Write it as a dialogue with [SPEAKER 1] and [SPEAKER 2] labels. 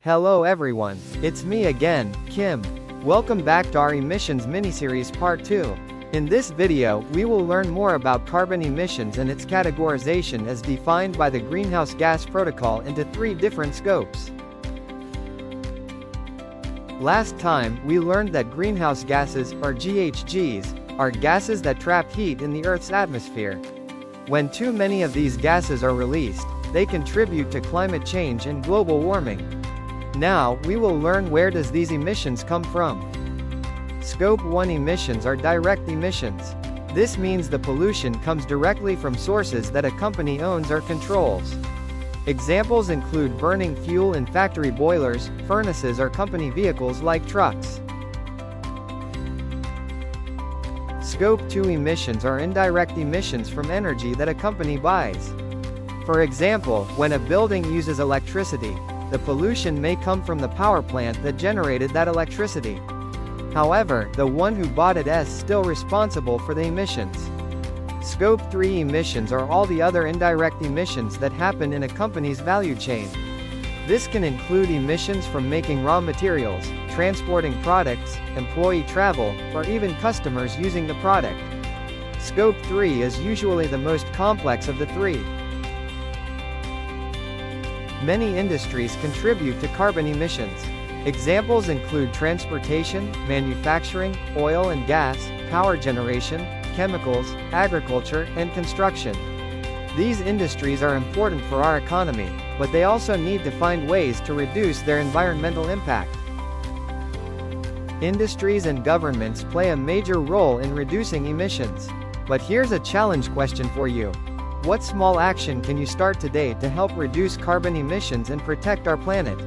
[SPEAKER 1] Hello everyone, it's me again, Kim. Welcome back to our emissions miniseries part 2. In this video, we will learn more about carbon emissions and its categorization as defined by the Greenhouse Gas Protocol into 3 different scopes. Last time, we learned that greenhouse gases, or GHGs, are gases that trap heat in the Earth's atmosphere. When too many of these gases are released, they contribute to climate change and global warming. Now, we will learn where does these emissions come from. Scope 1 emissions are direct emissions. This means the pollution comes directly from sources that a company owns or controls. Examples include burning fuel in factory boilers, furnaces or company vehicles like trucks. Scope 2 emissions are indirect emissions from energy that a company buys. For example, when a building uses electricity, the pollution may come from the power plant that generated that electricity. However, the one who bought it is still responsible for the emissions. Scope 3 emissions are all the other indirect emissions that happen in a company's value chain. This can include emissions from making raw materials, transporting products, employee travel, or even customers using the product. Scope 3 is usually the most complex of the 3. Many industries contribute to carbon emissions. Examples include transportation, manufacturing, oil and gas, power generation, chemicals, agriculture, and construction. These industries are important for our economy, but they also need to find ways to reduce their environmental impact. Industries and governments play a major role in reducing emissions. But here's a challenge question for you. What small action can you start today to help reduce carbon emissions and protect our planet?